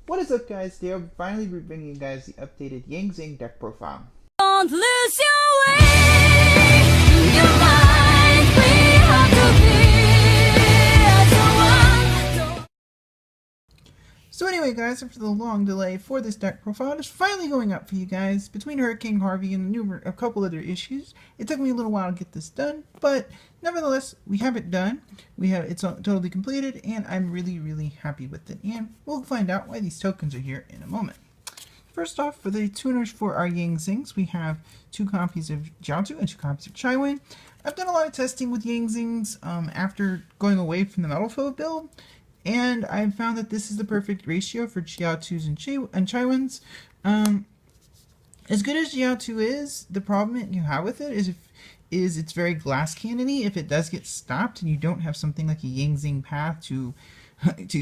What is up, guys? Today I'm finally bringing you guys the updated Zing deck profile. Don't lose your way, your mind, we have to be as one. So anyway, guys, after the long delay for this deck profile, it's finally going up for you guys. Between Hurricane Harvey and a couple other issues, it took me a little while to get this done, but nevertheless, we have it done. It's totally completed, and I'm really happy with it. And we'll find out why these tokens are here in a moment. First off, for the tuners for our Zings, we have 2 copies of Yugioh and 2 copies of Chaiwen. I've done a lot of testing with Zings after going away from the Metal Foe build, and I've found that this is the perfect ratio for Yugiohs and Chaiwens. As good as Yugioh is, the problem you have with it is it's very glass cannon-y. If it does get stopped and you don't have something like a Zing path to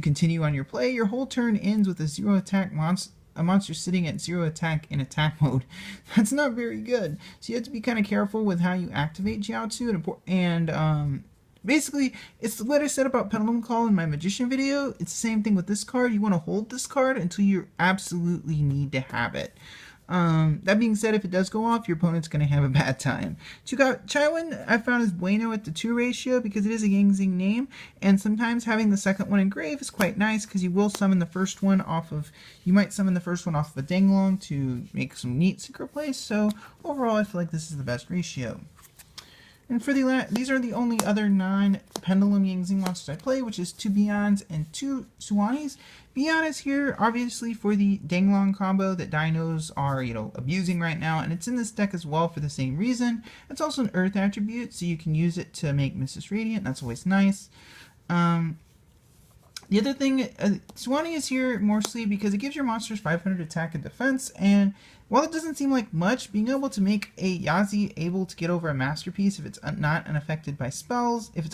continue on your play, your whole turn ends with a 0 attack monster. A monster sitting at 0 attack in attack mode. That's not very good. So you have to be kind of careful with how you activate Yugioh and basically, it's what I said about Pendulum Call in my Magician video. It's the same thing with this card. You want to hold this card until you absolutely need to have it. That being said, if it does go off, your opponent's going to have a bad time. Chaiwen, I found is bueno at the 2 ratio because it is a Zing name, and sometimes having the second one engraved is quite nice because you will summon the first one off of, you might summon the first one off of a Danglong to make some neat synchro plays, so overall I feel like this is the best ratio. And for these are the only other non-Pendulum Zing monsters I play, which is 2 Beyonds and 2 Suwanis. Beyond is here, obviously, for the Danglong combo that dinos are, abusing right now, and it's in this deck as well for the same reason. It's also an Earth attribute, so you can use it to make Mrs. Radiant. That's always nice. The other thing, Suwani is here mostly because it gives your monsters 500 attack and defense, and while it doesn't seem like much, being able to make a Yazi able to get over a masterpiece if it's not unaffected by spells, if it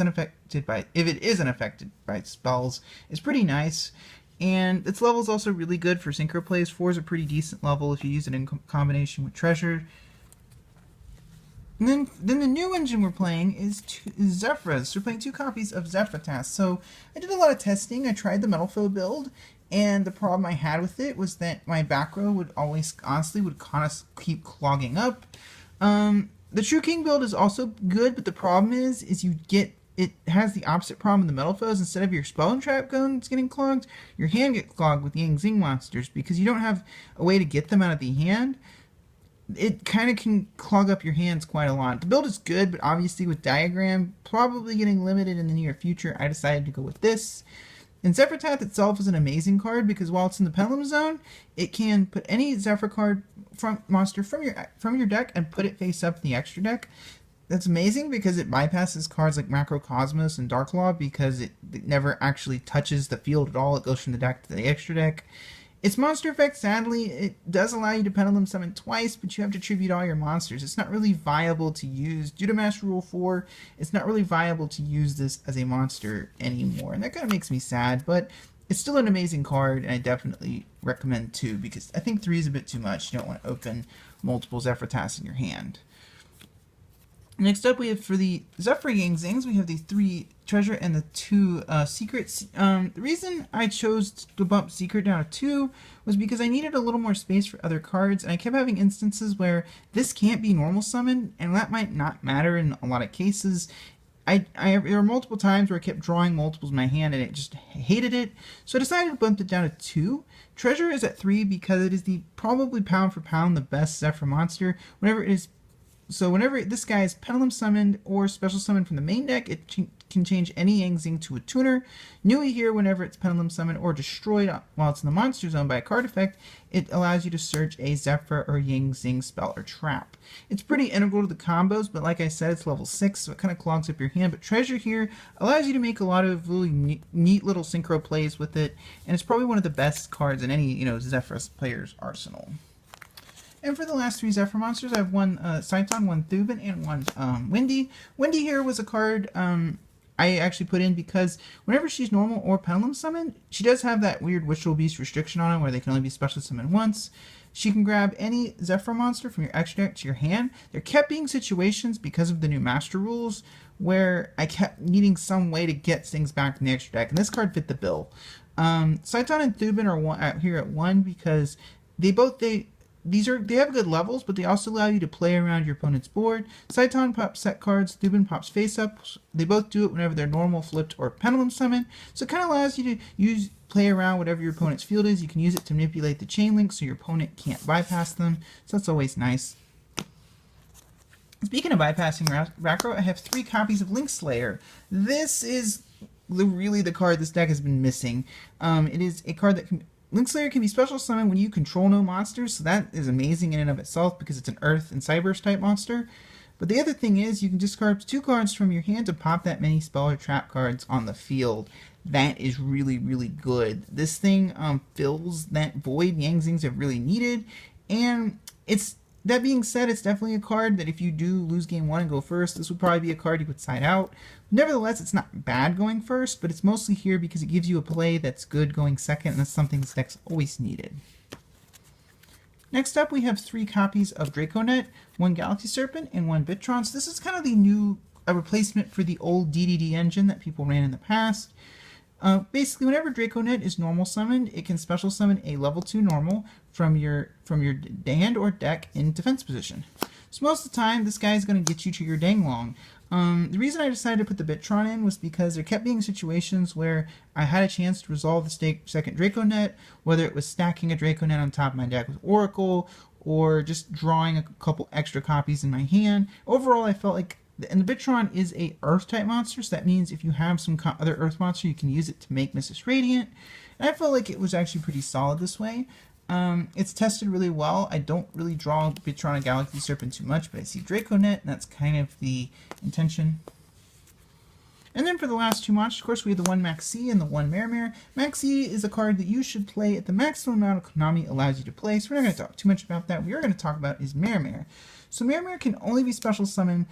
is unaffected by spells, is pretty nice. And its level is also really good for synchro plays. 4 is a pretty decent level if you use it in combination with Treasure. And then the new engine we're playing is Zephyrs. So we're playing 2 copies of Zephyrs. So I did a lot of testing. I tried the Metal Foe build, and the problem I had with it was that my back row would kind of keep clogging up. The True King build is also good, but the problem is it has the opposite problem in the Metal Foes. Instead of your spell and trap guns getting clogged, your hand gets clogged with Zing monsters because you don't have a way to get them out of the hand. It kind of can clog up your hands quite a lot. The build is good, but obviously with Diagram probably getting limited in the near future, I decided to go with this. And Zephyr itself is an amazing card because while it's in the Pendulum Zone, it can put any Zephyr card monster from your deck and put it face up in the extra deck. That's amazing because it bypasses cards like Macrocosmos and Dark Law because it never actually touches the field at all. It goes from the deck to the extra deck. Its monster effect, sadly, it does allow you to Pendulum Summon twice, but you have to tribute all your monsters. It's not really viable to use, due to Master Rule 4, it's not really viable to use this as a monster anymore. And that kind of makes me sad, but it's still an amazing card, and I definitely recommend 2, because I think 3 is a bit too much. You don't want to open multiple Zephyrs in your hand. Next up, we have for the Zephyr Zings, we have the 3 Treasure and the 2 Secrets. The reason I chose to bump Secret down to 2 was because I needed a little more space for other cards, and I kept having instances where this can't be normal summoned, and that might not matter in a lot of cases. There were multiple times where I kept drawing multiples in my hand, and it just hated it, so I decided to bump it down to 2. Treasure is at 3 because it is probably pound for pound the best Zephyr monster. Whenever this guy is Pendulum Summoned or Special Summoned from the main deck, it can change any Zing to a tuner. Newly here, whenever it's Pendulum Summoned or destroyed while it's in the Monster Zone by a card effect, it allows you to search a Zephyr or Zing spell or trap. It's pretty integral to the combos, but like I said, it's level 6, so it kind of clogs up your hand. But Treasure here allows you to make a lot of really neat little synchro plays with it, and it's probably one of the best cards in any Zephyr player's arsenal. And for the last 3 Zephyr monsters, I have one Saiton, one Thuban, and one Windy. Windy here was a card I actually put in because whenever she's normal or Pendulum Summoned, she does have that weird Witchful Beast restriction on her where they can only be Special Summoned once. She can grab any Zephyr monster from your extra deck to your hand. There kept being situations because of the new Master Rules where I kept needing some way to get things back in the extra deck, and this card fit the bill. Saiton and Thubin are here at 1 because they have good levels, but they also allow you to play around your opponent's board. Saiton pops set cards, Thubin pops face up. They both do it whenever they're normal, flipped, or pendulum summon. So it kind of allows you to play around whatever your opponent's field is. You can use it to manipulate the chain link so your opponent can't bypass them. So that's always nice. Speaking of bypassing Rakro, I have 3 copies of Link Slayer. This is really the card this deck has been missing. It is a card that Link Slayer can be special summoned when you control no monsters, so that is amazing in and of itself because it's an Earth and Cyberse type monster. But the other thing is you can discard 2 cards from your hand to pop that many spell or trap cards on the field. That is really, really good. This thing fills that void Zings have really needed, and that being said, it's definitely a card that if you do lose game 1 and go first, this would probably be a card you would side out. Nevertheless, it's not bad going first, but it's mostly here because it gives you a play that's good going second, and that's something this deck's always needed. Next up, we have 3 copies of Draconet, 1 Galaxy Serpent, and 1 Bitron. So this is kind of the new replacement for the old DDD engine that people ran in the past. Basically, whenever Draconet is normal summoned, it can special summon a level 2 normal from your hand or deck in defense position. So most of the time, this guy is going to get you to your Danglong. The reason I decided to put the Bitron in was because there kept being situations where I had a chance to resolve the second Draconet, whether it was stacking a Draconet on top of my deck with Oracle, or just drawing a couple extra copies in my hand. Overall, I felt like, and the Bitron is a Earth type monster, so that means if you have some other Earth monster, you can use it to make Mrs. Radiant. And I felt like it was actually pretty solid this way. It's tested really well. I don't really draw Bitron and Galaxy Serpent too much, but I see Draconet, and that's kind of the intention. And then for the last 2 monsters, of course, we have the 1 Maxi and the 1 Mermere. Maxi is a card that you should play at the maximum amount of Konami allows you to play, so we're not going to talk too much about that. What we are going to talk about is Mermere. So Mermere can only be special summoned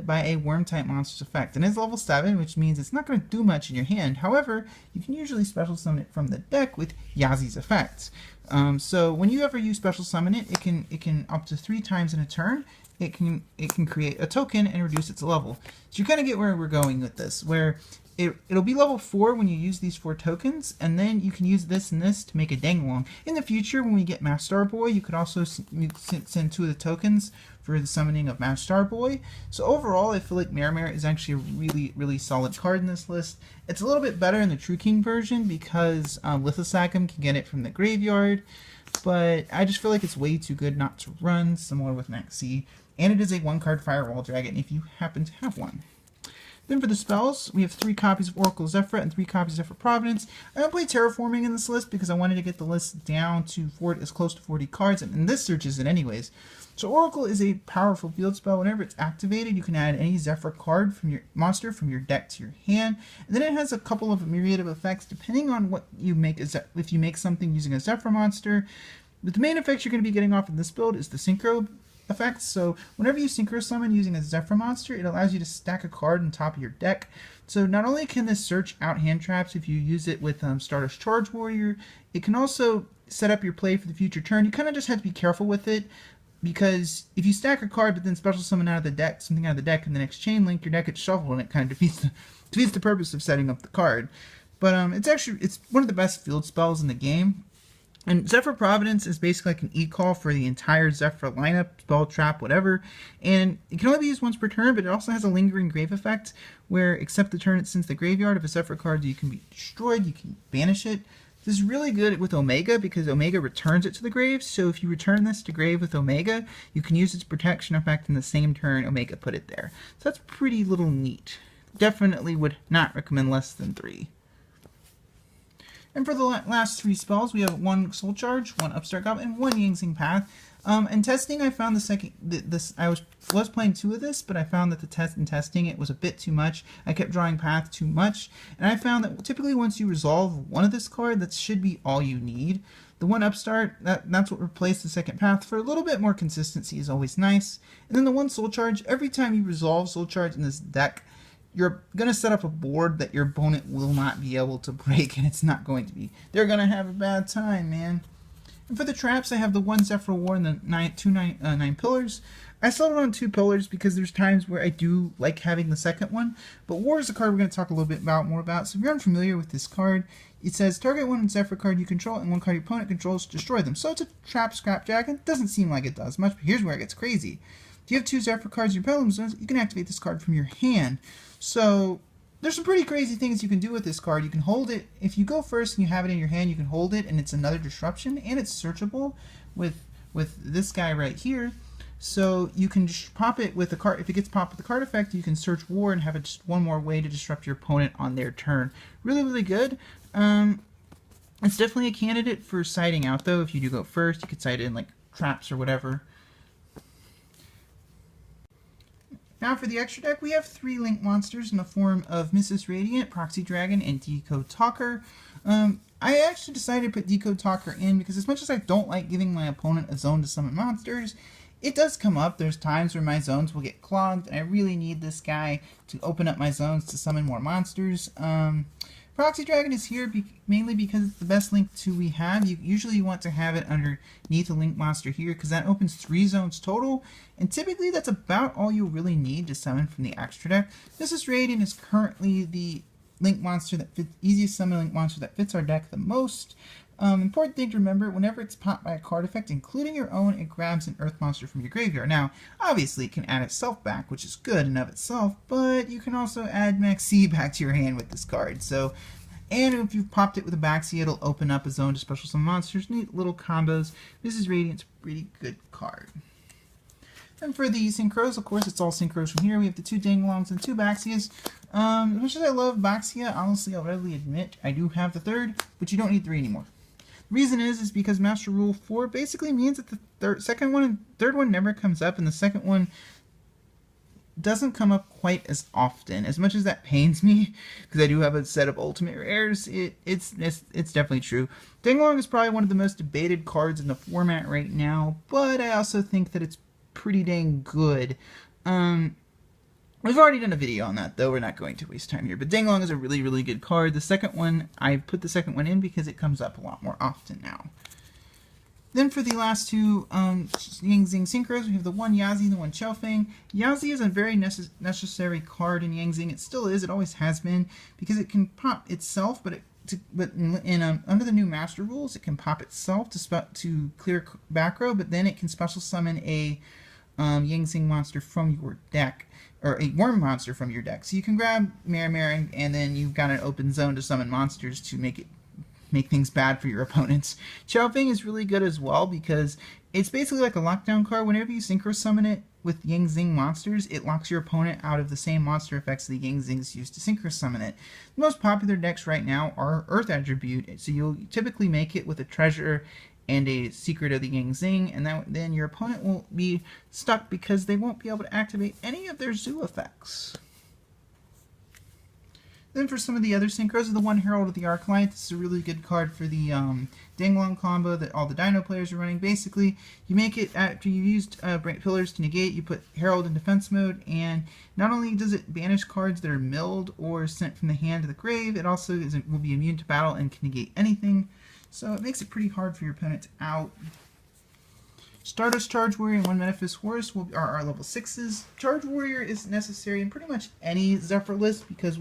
by a worm-type monster's effect, and it's level 7, which means it's not going to do much in your hand. However, you can usually special summon it from the deck with Yazi's effects. So when you ever use special summon it can up to 3 times in a turn. It can create a token and reduce its level. So you kind of get where we're going with this, where it'll be level 4 when you use these 4 tokens, and then you can use this and this to make a Danglong. In the future, when we get Match Star Boy, you could also send 2 of the tokens for the summoning of Match Star Boy. So overall, I feel like Mermere is actually a really, really solid card in this list. It's a little bit better in the True King version because Lithosacum can get it from the graveyard, but I just feel like it's way too good not to run, similar with Maxi. And it is a 1-card Firewall Dragon if you happen to have one. Then for the spells, we have 3 copies of Oracle Zephyr and 3 copies of Zephyr Providence. I don't play Terraforming in this list because I wanted to get the list down to as close to 40 cards, and this searches it anyways. So Oracle is a powerful field spell. Whenever it's activated, you can add any Zephyr card from your monster from your deck to your hand. And then it has a couple of myriad of effects depending on what you make. If you make something using a Zephyr monster, but the main effects you're going to be getting off in this build is the Synchro effects. So whenever you Synchro Summon using a Zephyr monster, it allows you to stack a card on top of your deck. So not only can this search out hand traps if you use it with Stardust Charge Warrior, it can also set up your play for the future turn. You kind of just have to be careful with it, because if you stack a card but then special summon out of the deck, something out of the deck in the next chain link, your deck gets shuffled and it kind of defeats the purpose of setting up the card. But it's one of the best field spells in the game. And Zephyr Providence is basically like an e-call for the entire Zephyr lineup, spell, trap, whatever. And it can only be used once per turn, but it also has a lingering grave effect, where except the turn it sends the graveyard, if a Zephyr card you can be destroyed, you can banish it. This is really good with Omega because Omega returns it to the grave, so if you return this to grave with Omega, you can use its protection effect in the same turn Omega put it there. So that's pretty little neat. Definitely would not recommend less than 3. And for the last 3 spells, we have 1 Soul Charge, 1 Upstart Goblin, and 1 Yangzing Path. In testing, I found I was playing 2 of this, but I found that testing it was a bit too much. I kept drawing Path too much, and I found that typically once you resolve 1 of this card, that should be all you need. The 1 Upstart, that's what replaced the second Path. For a little bit more consistency is always nice. And then the 1 Soul Charge, every time you resolve Soul Charge in this deck, you're going to set up a board that your opponent will not be able to break, and it's not going to be. They're going to have a bad time, man. And for the traps, I have the 1 Zephyr War and the 9 Pillars. I settled on 2 pillars because there's times where I do like having the second one, but War is a card we're going to talk a little bit more about. So if you're unfamiliar with this card, it says target one Zephyr card you control and one card your opponent controls, destroy them. So it's a trap scrap dragon. Doesn't seem like it does much, but here's where it gets crazy. If you have 2 Zephyr cards in your penultimate zones, you can activate this card from your hand. So there's some pretty crazy things you can do with this card. You can hold it. If you go first and you have it in your hand, you can hold it, and it's another disruption, and it's searchable with this guy right here. So you can just pop it with the card. If it gets popped with the card effect, you can search War and have it just one more way to disrupt your opponent on their turn. Really, really good. It's definitely a candidate for siding out, though. If you do go first, you could side in like traps or whatever. Now for the extra deck, we have 3 Link monsters in the form of Mrs. Radiant, Proxy Dragon, and Decode Talker. I actually decided to put Decode Talker in because as much as I don't like giving my opponent a zone to summon monsters, it does come up. There's times where my zones will get clogged, and I really need this guy to open up my zones to summon more monsters. Proxy Dragon is here mainly because it's the best Link 2 we have. You usually want to have it underneath a Link monster here because that opens 3 zones total, and typically that's about all you really need to summon from the extra deck. Mrs. Radiant is currently the Link monster that fits, easiest summon Link monster that fits our deck the most. Important thing to remember, whenever it's popped by a card effect, including your own, it grabs an Earth monster from your graveyard. Now, obviously it can add itself back, which is good in of itself, but you can also add Maxi back to your hand with this card. So, and if you've popped it with a Baxi, it'll open up a zone to special summon monsters. Neat little combos. Mrs. Radiant's a pretty good card. And for the synchros, of course, it's all synchros from here. We have the 2 Dangalongs and 2 Baxias. As much as I love Baxia, honestly, I'll readily admit I do have the 3rd, but you don't need 3 anymore. The reason is because Master Rule 4 basically means that the second one and third one never comes up, and the second one doesn't come up quite as often. As much as that pains me, because I do have a set of ultimate rares, it's definitely true. Dangalong is probably one of the most debated cards in the format right now, but I also think that it's pretty dang good. We've already done a video on that, though. We're not going to waste time here. But Dangalong is a really, really good card. The second one, I put the second one in because it comes up a lot more often now. Then for the last 2 Yang Zing Synchros, we have the 1 Yazi and the 1 Qiaofeng. Yazi is a very necessary card in Yang Zing. It still is. It always has been, because it can pop itself, but under the new Master Rules, it can pop itself to clear back row, but then it can special summon a Yang Zing monster from your deck, or a worm monster from your deck. So you can grab Mare, and then you've got an open zone to summon monsters to make things bad for your opponents. Qiaofeng is really good as well because it's basically like a lockdown card. Whenever you synchro summon it with Yang Zing monsters, it locks your opponent out of the same monster effects the Yang Zings use to synchro summon it. The most popular decks right now are Earth Attribute, so you'll typically make it with a treasure and a secret of the Yang Zing, and then your opponent will be stuck because they won't be able to activate any of their zoo effects. Then for some of the other synchros, the 1 Herald of the Arclight. This is a really good card for the Dangalong combo that all the Dino players are running. Basically, you make it after you've used Pillars to negate, you put Herald in defense mode, and not only does it banish cards that are milled or sent from the hand to the grave, it also will be immune to battle and can negate anything. So it makes it pretty hard for your opponent to out. Stardust Charge Warrior and 1 Metaphys Horus are our level 6s. Charge Warrior is necessary in pretty much any Zephyr list because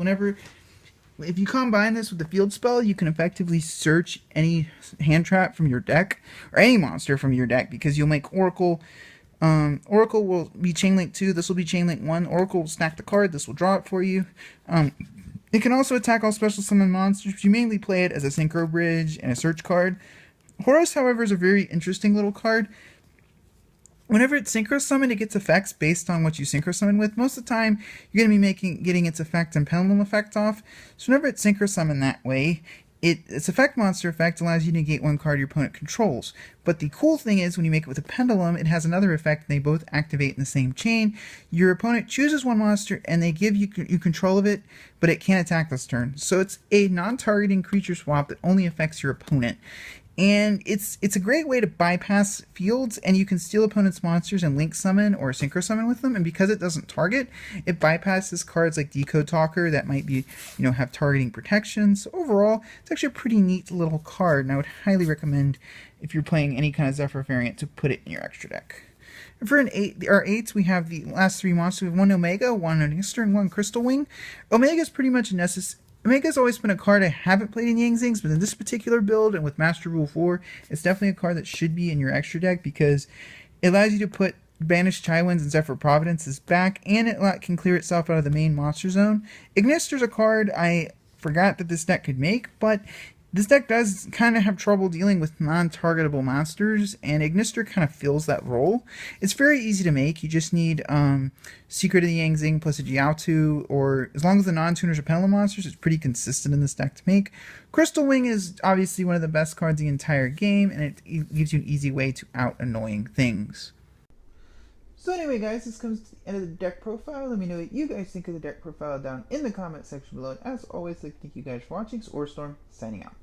if you combine this with the field spell, you can effectively search any hand trap from your deck, or any monster from your deck, because you'll make Oracle. Oracle will be Chain Link 2, this will be Chain Link 1. Oracle will stack the card, this will draw it for you. It can also attack all special summon monsters. You mainly play it as a Synchro Bridge and a search card. Horus, however, is a very interesting little card. Whenever it's synchro summoned, it gets effects based on what you synchro summon with. Most of the time, you're going to be getting its effect and pendulum effect off. So whenever it's synchro summoned that way, its effect monster effect allows you to negate 1 card your opponent controls. But the cool thing is, when you make it with a pendulum, it has another effect, and they both activate in the same chain. Your opponent chooses 1 monster, and they give you control of it, but it can't attack this turn. So it's a non-targeting creature swap that only affects your opponent. And it's a great way to bypass fields, and you can steal opponents' monsters and link summon or synchro summon with them. And because it doesn't target, it bypasses cards like Decode Talker that might be, have targeting protection. So overall, it's actually a pretty neat little card, and I would highly recommend, if you're playing any kind of Zephyr variant, to put it in your extra deck. For our 8s, we have the last 3 monsters. We have 1 Omega, 1 Ignister, and 1 Crystal Wing. Omega is pretty much necessary. Omega's always been a card I haven't played in Zings, but in this particular build and with Master Rule 4, it's definitely a card that should be in your extra deck because it allows you to put Banished Chaiwinds and Zephyr Providences back, and it can clear itself out of the main monster zone. Ignister's a card I forgot that this deck could make, but this deck does kind of have trouble dealing with non-targetable monsters, and Ignister kind of fills that role. It's very easy to make. You just need Secret of the Zing plus a Jiaotu, or as long as the non-tuners are pendulum monsters, it's pretty consistent in this deck to make. Crystal Wing is obviously one of the best cards in the entire game, and it gives you an easy way to out-annoying things. So anyway, guys, this comes to the end of the deck profile. Let me know what you guys think of the deck profile down in the comment section below. And as always, I'd like to thank you guys for watching. It's Orstorm, signing out.